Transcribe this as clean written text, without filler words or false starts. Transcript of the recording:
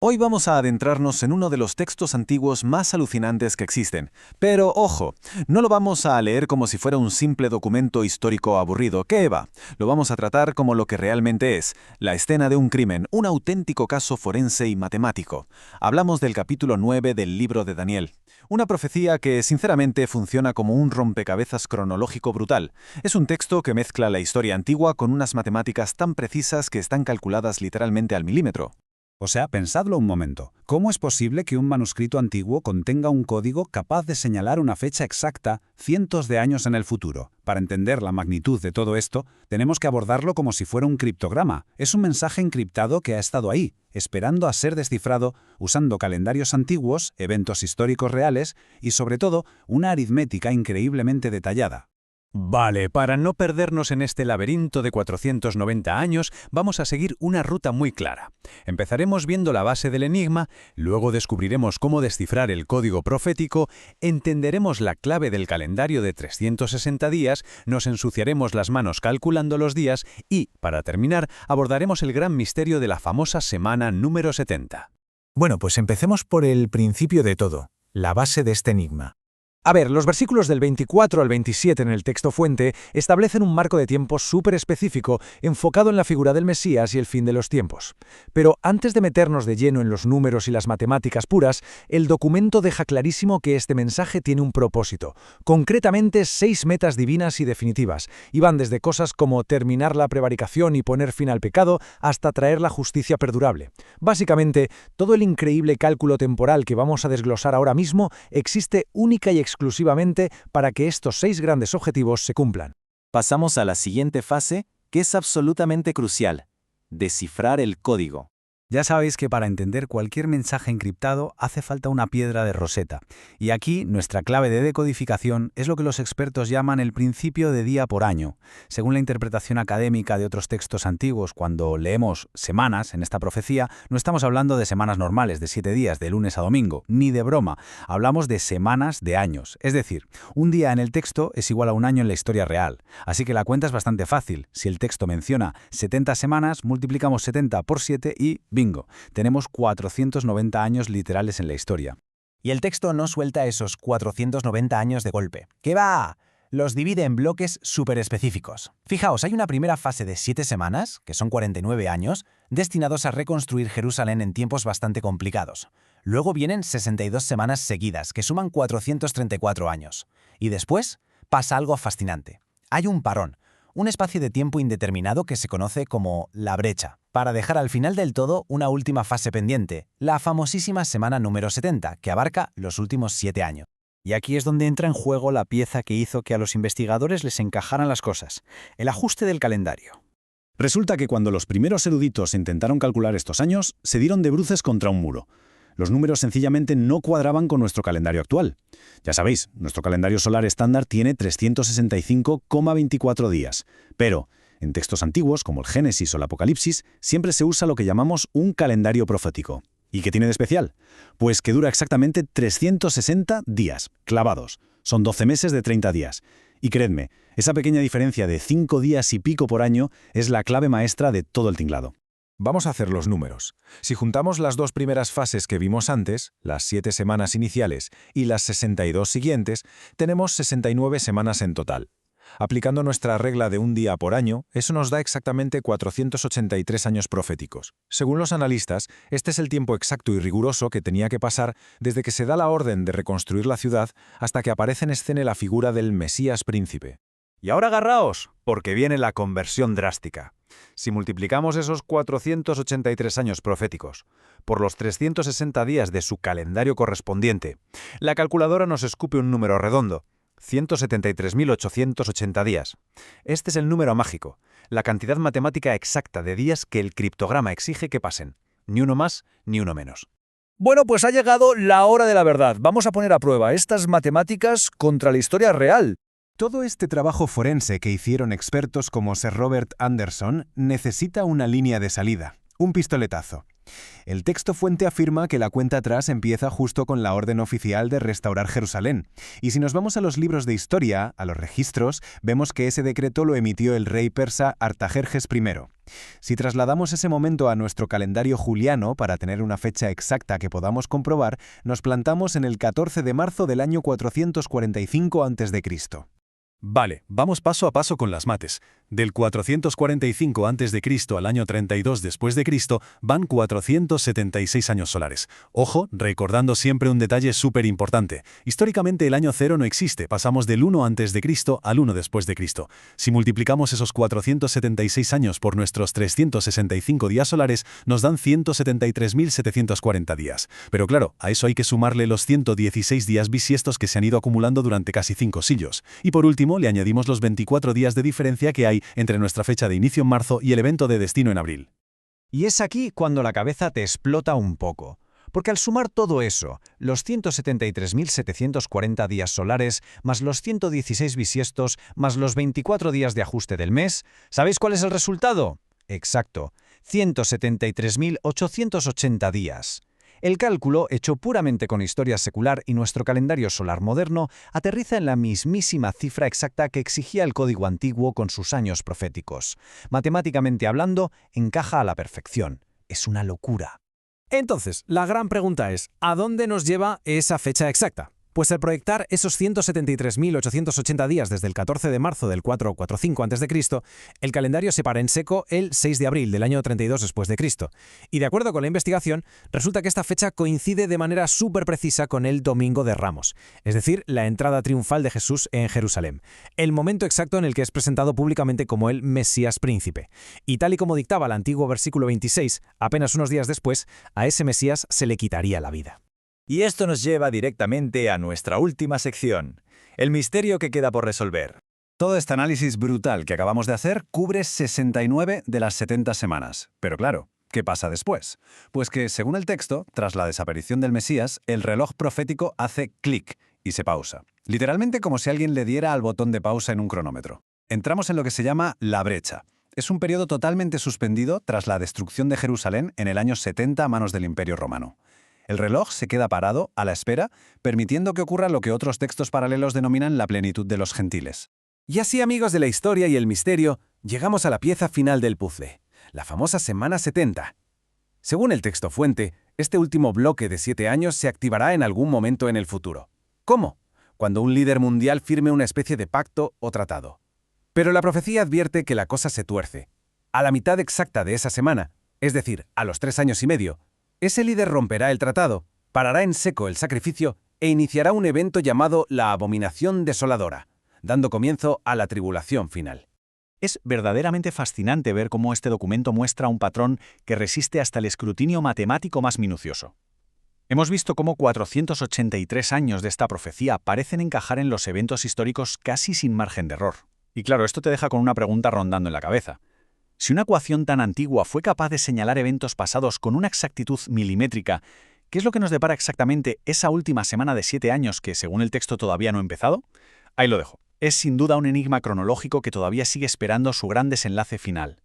Hoy vamos a adentrarnos en uno de los textos antiguos más alucinantes que existen. Pero, ojo, no lo vamos a leer como si fuera un simple documento histórico aburrido. ¿Qué va? Lo vamos a tratar como lo que realmente es, la escena de un crimen, un auténtico caso forense y matemático. Hablamos del capítulo 9 del libro de Daniel. Una profecía que, sinceramente, funciona como un rompecabezas cronológico brutal. Es un texto que mezcla la historia antigua con unas matemáticas tan precisas que están calculadas literalmente al milímetro. O sea, pensadlo un momento. ¿Cómo es posible que un manuscrito antiguo contenga un código capaz de señalar una fecha exacta cientos de años en el futuro? Para entender la magnitud de todo esto, tenemos que abordarlo como si fuera un criptograma. Es un mensaje encriptado que ha estado ahí, esperando a ser descifrado, usando calendarios antiguos, eventos históricos reales y, sobre todo, una aritmética increíblemente detallada. Vale, para no perdernos en este laberinto de 490 años, vamos a seguir una ruta muy clara. Empezaremos viendo la base del enigma, luego descubriremos cómo descifrar el código profético, entenderemos la clave del calendario de 360 días, nos ensuciaremos las manos calculando los días y, para terminar, abordaremos el gran misterio de la famosa semana número 70. Bueno, pues empecemos por el principio de todo, la base de este enigma. A ver, los versículos del 24 al 27 en el texto fuente establecen un marco de tiempo súper específico enfocado en la figura del Mesías y el fin de los tiempos. Pero antes de meternos de lleno en los números y las matemáticas puras, el documento deja clarísimo que este mensaje tiene un propósito, concretamente 6 metas divinas y definitivas, y van desde cosas como terminar la prevaricación y poner fin al pecado hasta traer la justicia perdurable. Básicamente, todo el increíble cálculo temporal que vamos a desglosar ahora mismo existe única y exclusivamente para que estos 6 grandes objetivos se cumplan. Pasamos a la siguiente fase, que es absolutamente crucial: descifrar el código. Ya sabéis que para entender cualquier mensaje encriptado hace falta una piedra de Rosetta. Y aquí nuestra clave de decodificación es lo que los expertos llaman el principio de día por año. Según la interpretación académica de otros textos antiguos, cuando leemos semanas en esta profecía, no estamos hablando de semanas normales de 7 días, de lunes a domingo, ni de broma. Hablamos de semanas de años. Es decir, un día en el texto es igual a un año en la historia real. Así que la cuenta es bastante fácil. Si el texto menciona 70 semanas, multiplicamos 70 por 7 y bingo, tenemos 490 años literales en la historia. Y el texto no suelta esos 490 años de golpe. ¿Qué va? Los divide en bloques súper específicos. Fijaos, hay una primera fase de 7 semanas, que son 49 años, destinados a reconstruir Jerusalén en tiempos bastante complicados. Luego vienen 62 semanas seguidas, que suman 434 años. Y después pasa algo fascinante. Hay un parón, un espacio de tiempo indeterminado que se conoce como la brecha, para dejar al final del todo una última fase pendiente, la famosísima semana número 70, que abarca los últimos 7 años. Y aquí es donde entra en juego la pieza que hizo que a los investigadores les encajaran las cosas, el ajuste del calendario. Resulta que cuando los primeros eruditos intentaron calcular estos años, se dieron de bruces contra un muro. Los números sencillamente no cuadraban con nuestro calendario actual. Ya sabéis, nuestro calendario solar estándar tiene 365,24 días, pero en textos antiguos, como el Génesis o el Apocalipsis, siempre se usa lo que llamamos un calendario profético. ¿Y qué tiene de especial? Pues que dura exactamente 360 días, clavados. Son 12 meses de 30 días. Y creedme, esa pequeña diferencia de 5 días y pico por año es la clave maestra de todo el tinglado. Vamos a hacer los números. Si juntamos las 2 primeras fases que vimos antes, las 7 semanas iniciales y las 62 siguientes, tenemos 69 semanas en total. Aplicando nuestra regla de un día por año, eso nos da exactamente 483 años proféticos. Según los analistas, este es el tiempo exacto y riguroso que tenía que pasar desde que se da la orden de reconstruir la ciudad hasta que aparece en escena la figura del Mesías príncipe. Y ahora agarraos, porque viene la conversión drástica. Si multiplicamos esos 483 años proféticos por los 360 días de su calendario correspondiente, la calculadora nos escupe un número redondo: 173.880 días. Este es el número mágico, la cantidad matemática exacta de días que el criptograma exige que pasen. Ni uno más, ni uno menos. Bueno, pues ha llegado la hora de la verdad. Vamos a poner a prueba estas matemáticas contra la historia real. Todo este trabajo forense que hicieron expertos como Sir Robert Anderson necesita una línea de salida, un pistoletazo. El texto fuente afirma que la cuenta atrás empieza justo con la orden oficial de restaurar Jerusalén. Y si nos vamos a los libros de historia, a los registros, vemos que ese decreto lo emitió el rey persa Artajerjes I. Si trasladamos ese momento a nuestro calendario juliano para tener una fecha exacta que podamos comprobar, nos plantamos en el 14 de marzo del año 445 a.C. Vale, vamos paso a paso con las mates. Del 445 a.C. al año 32 después de Cristo van 476 años solares. Ojo, recordando siempre un detalle súper importante. Históricamente el año 0 no existe, pasamos del 1 a.C. al 1 después de Cristo. Si multiplicamos esos 476 años por nuestros 365 días solares, nos dan 173.740 días. Pero claro, a eso hay que sumarle los 116 días bisiestos que se han ido acumulando durante casi 5 siglos. Y por último, le añadimos los 24 días de diferencia que hay entre nuestra fecha de inicio en marzo y el evento de destino en abril. Y es aquí cuando la cabeza te explota un poco. Porque al sumar todo eso, los 173.740 días solares, más los 116 bisiestos, más los 24 días de ajuste del mes, ¿sabéis cuál es el resultado? Exacto, 173.880 días. El cálculo, hecho puramente con historia secular y nuestro calendario solar moderno, aterriza en la mismísima cifra exacta que exigía el código antiguo con sus años proféticos. Matemáticamente hablando, encaja a la perfección. Es una locura. Entonces, la gran pregunta es, ¿a dónde nos lleva esa fecha exacta? Pues al proyectar esos 173.880 días desde el 14 de marzo del 445 a.C., el calendario se para en seco el 6 de abril del año 32 después de Cristo. Y de acuerdo con la investigación, resulta que esta fecha coincide de manera súper precisa con el Domingo de Ramos, es decir, la entrada triunfal de Jesús en Jerusalén, el momento exacto en el que es presentado públicamente como el Mesías Príncipe. Y tal y como dictaba el antiguo versículo 26, apenas unos días después, a ese Mesías se le quitaría la vida. Y esto nos lleva directamente a nuestra última sección, el misterio que queda por resolver. Todo este análisis brutal que acabamos de hacer cubre 69 de las 70 semanas. Pero claro, ¿qué pasa después? Pues que, según el texto, tras la desaparición del Mesías, el reloj profético hace clic y se pausa. Literalmente como si alguien le diera al botón de pausa en un cronómetro. Entramos en lo que se llama la brecha. Es un periodo totalmente suspendido tras la destrucción de Jerusalén en el año 70 a manos del Imperio Romano. El reloj se queda parado, a la espera, permitiendo que ocurra lo que otros textos paralelos denominan la plenitud de los gentiles. Y así, amigos de la historia y el misterio, llegamos a la pieza final del puzzle, la famosa Semana 70. Según el texto fuente, este último bloque de 7 años se activará en algún momento en el futuro. ¿Cómo? Cuando un líder mundial firme una especie de pacto o tratado. Pero la profecía advierte que la cosa se tuerce. A la mitad exacta de esa semana, es decir, a los 3 años y medio, ese líder romperá el tratado, parará en seco el sacrificio e iniciará un evento llamado la Abominación Desoladora, dando comienzo a la tribulación final. Es verdaderamente fascinante ver cómo este documento muestra un patrón que resiste hasta el escrutinio matemático más minucioso. Hemos visto cómo 483 años de esta profecía parecen encajar en los eventos históricos casi sin margen de error. Y claro, esto te deja con una pregunta rondando en la cabeza. Si una ecuación tan antigua fue capaz de señalar eventos pasados con una exactitud milimétrica, ¿qué es lo que nos depara exactamente esa última semana de 7 años que, según el texto, todavía no ha empezado? Ahí lo dejo. Es sin duda un enigma cronológico que todavía sigue esperando su gran desenlace final.